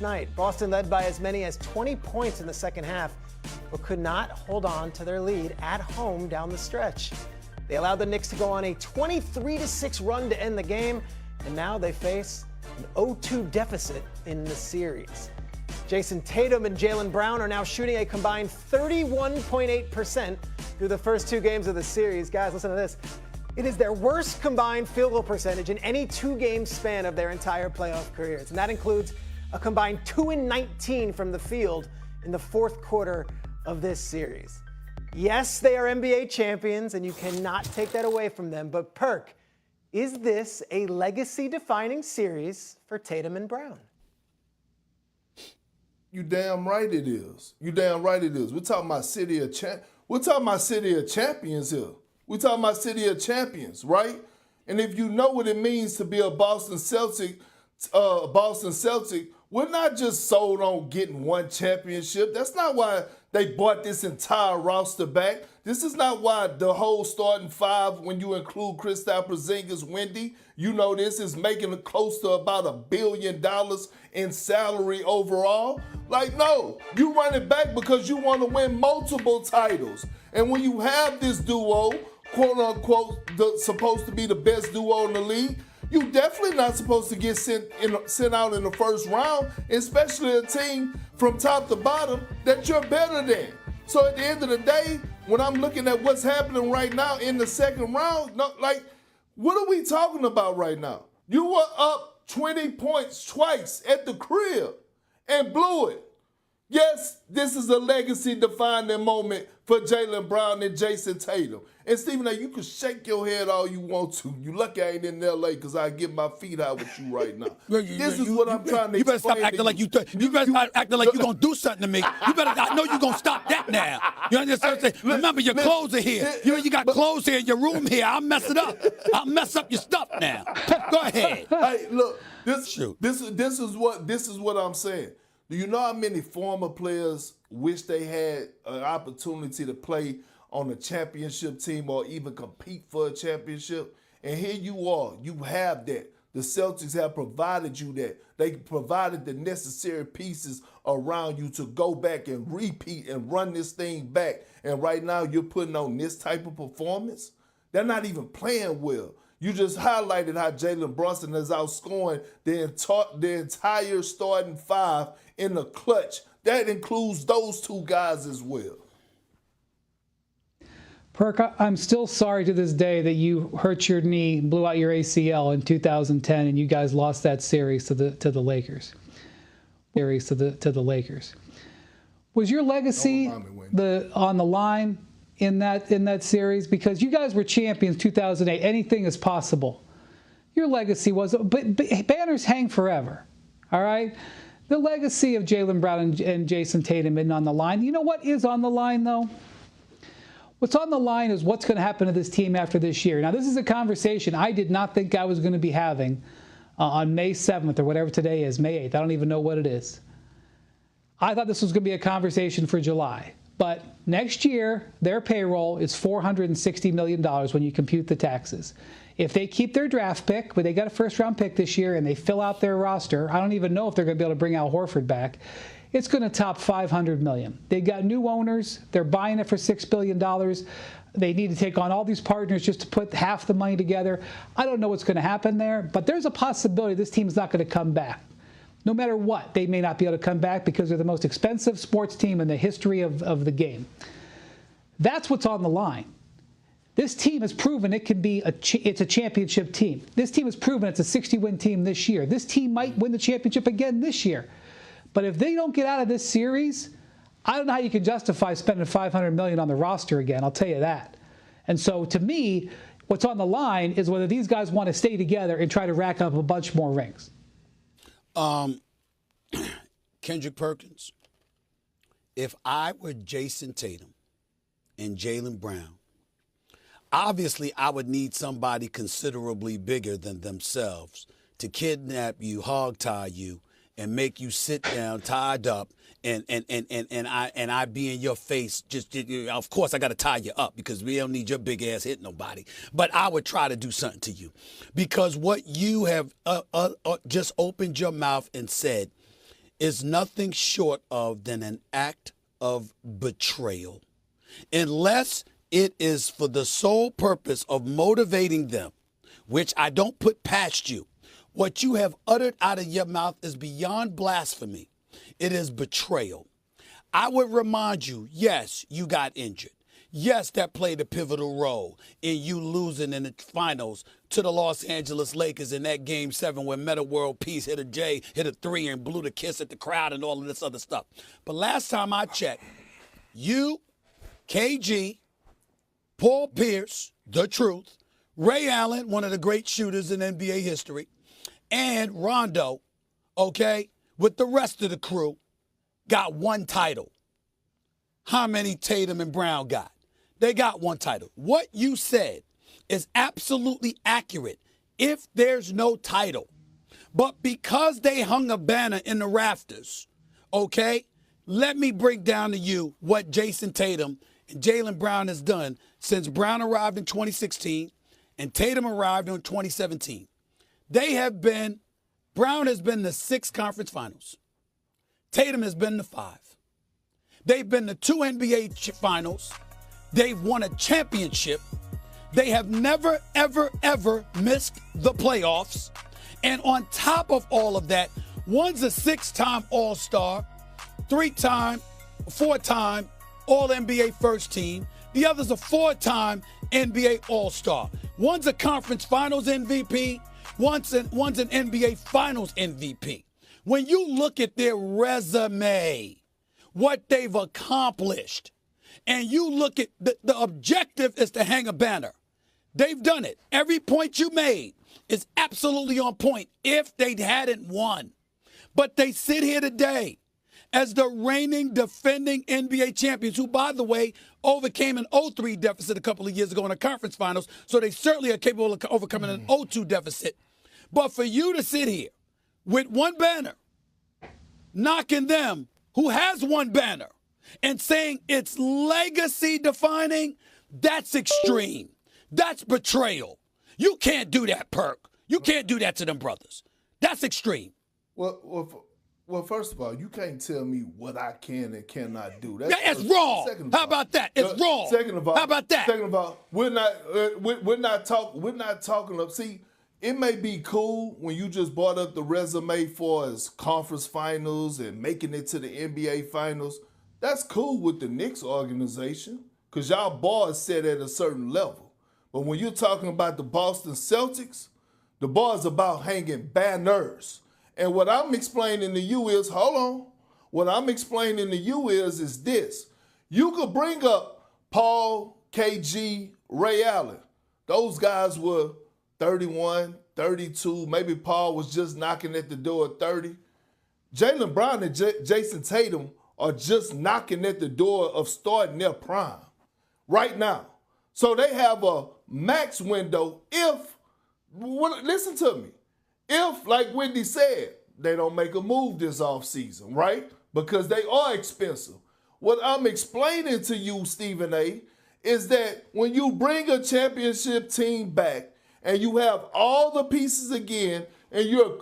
night. Boston led by as many as 20 points in the second half, but could not hold on to their lead at home down the stretch. They allowed the Knicks to go on a 23-6 run to end the game, and now they face an 0-2 deficit in the series. Jason Tatum and Jaylen Brown are now shooting a combined 31.8% through the first two games of the series. Guys, listen to this. It is their worst combined field goal percentage in any two-game span of their entire playoff careers. And that includes a combined 2-19 from the field in the fourth quarter of this series. Yes, they are NBA champions, and you cannot take that away from them. But Perk, is this a legacy-defining series for Tatum and Brown? You damn right it is. You damn right it is. We're talking about city of champions here. We're talking about city of champions, right? And if you know what it means to be a Boston Celtic, we're not just sold on getting one championship. That's not why they bought this entire roster back. This is not why the whole starting five, when you include Kristaps Porzingis, Wendy, you know this is making it close to about $1 billion in salary overall. Like, no, you run it back because you want to win multiple titles. And when you have this duo, quote unquote, supposed to be the best duo in the league, you definitely not supposed to get sent out in the first round, especially a team from top to bottom that you're better than. So at the end of the day, when I'm looking at what's happening right now in the second round, what are we talking about right now? You were up 20 points twice at the crib and blew it. Yes, this is a legacy-defining moment for Jaylen Brown and Jason Tatum. And Stephen A., you can shake your head all you want to. You lucky I ain't in L.A. because I get my feet out with you right now. This is what I'm trying to explain. You better stop acting like you better stop acting like you're going to do something to me. You better, I know you're going to stop that now. You understand? Remember, your clothes are here. You got clothes here in your room here. I'll mess it up. I'll mess up your stuff now. Go ahead. Hey, look, this is what I'm saying. Do you know how many former players wish they had an opportunity to play on a championship team or even compete for a championship? And here you are. You have that. The Celtics have provided you that. They provided the necessary pieces around you to go back and repeat and run this thing back. And right now you're putting on this type of performance? They're not even playing well. You just highlighted how Jalen Brunson is outscoring the entire starting five in the clutch. That includes those two guys as well. Perk, I'm still sorry to this day that you hurt your knee, blew out your ACL in 2010, and you guys lost that series to the Lakers. To the Lakers. Was your legacy on the line in that series? Because you guys were champions 2008. Anything is possible. Your legacy was, but banners hang forever. All right. The legacy of Jaylen Brown and Jason Tatum isn't on the line. You know what is on the line though? What's on the line is what's going to happen to this team after this year. Now, this is a conversation I did not think I was going to be having on May 7th or whatever today is, May 8th. I don't even know what it is. I thought this was going to be a conversation for July. But next year, their payroll is $460 million when you compute the taxes. If they keep their draft pick, but they got a first-round pick this year, and they fill out their roster, I don't even know if they're going to be able to bring Al Horford back. It's going to top $500 million. They got new owners. They're buying it for $6 billion. They need to take on all these partners just to put half the money together. I don't know what's going to happen there, but there's a possibility this team's not going to come back. No matter what, they may not be able to come back because they're the most expensive sports team in the history of the game. That's what's on the line. This team has proven it can be it's a championship team. This team has proven it's a 60-win team this year. This team might win the championship again this year. But if they don't get out of this series, I don't know how you can justify spending $500 million on the roster again. I'll tell you that. And so to me, what's on the line is whether these guys want to stay together and try to rack up a bunch more rings. Kendrick Perkins, if I were Jason Tatum and Jaylen Brown, obviously I would need somebody considerably bigger than themselves to kidnap you, hog-tie you, and make you sit down tied up and I be in your face. Just, of course, I got to tie you up because we don't need your big ass hit nobody. But I would try to do something to you because what you have just opened your mouth and said is nothing short of than an act of betrayal. Unless it is for the sole purpose of motivating them, which I don't put past you. What you have uttered out of your mouth is beyond blasphemy. It is betrayal. I would remind you, yes, you got injured. Yes, that played a pivotal role in you losing in the finals to the Los Angeles Lakers in that Game 7 where Metta World Peace hit a 3 and blew the kiss at the crowd and all of this other stuff. But last time I checked, you, KG, Paul Pierce, the truth, Ray Allen, one of the great shooters in NBA history, and Rondo, okay, with the rest of the crew, got one title. How many Tatum and Brown got? They got one title. What you said is absolutely accurate if there's no title. But because they hung a banner in the rafters, okay, let me break down to you what Jason Tatum and Jaylen Brown has done since Brown arrived in 2016 and Tatum arrived in 2017. Brown has been the 6 conference finals. Tatum has been the 5. They've been the 2 NBA finals. They've won a championship. They have never, ever, ever missed the playoffs. And on top of all of that, one's a 6-time All-Star, 3-time, 4-time All-NBA first team. The other's a 4-time NBA All-Star. One's a conference finals MVP. One's an NBA finals MVP. When you look at their resume, what they've accomplished, and you look at the objective is to hang a banner. They've done it. Every point you made is absolutely on point if they hadn't won. But they sit here today as the reigning defending NBA champions, who, by the way, overcame an 0-3 deficit a couple of years ago in the conference finals, so they certainly are capable of overcoming an 0-2 deficit. But for you to sit here with one banner, knocking them who has one banner, and saying it's legacy defining, that's extreme. That's betrayal. You can't do that, Perk. You can't do that to them brothers. That's extreme. Well, first of all, you can't tell me what I can and cannot do. That's wrong. How about that? It's wrong. Second of all, how about that? Second of all, we're not talking. See, it may be cool when you just brought up the resume for as conference finals and making it to the NBA finals. That's cool with the Knicks organization because y'all bar is set at a certain level. But when you're talking about the Boston Celtics, the bar is about hanging banners. And what I'm explaining to you is, hold on. What I'm explaining to you is this. You could bring up Paul, KG, Ray Allen. Those guys were 31, 32. Maybe Paul was just knocking at the door at 30. Jaylen Brown and Jason Tatum are just knocking at the door of starting their prime right now. So they have a max window listen to me, if, like Wendy said, they don't make a move this offseason, right? Because they are expensive. What I'm explaining to you, Stephen A., is that when you bring a championship team back and you have all the pieces again and you're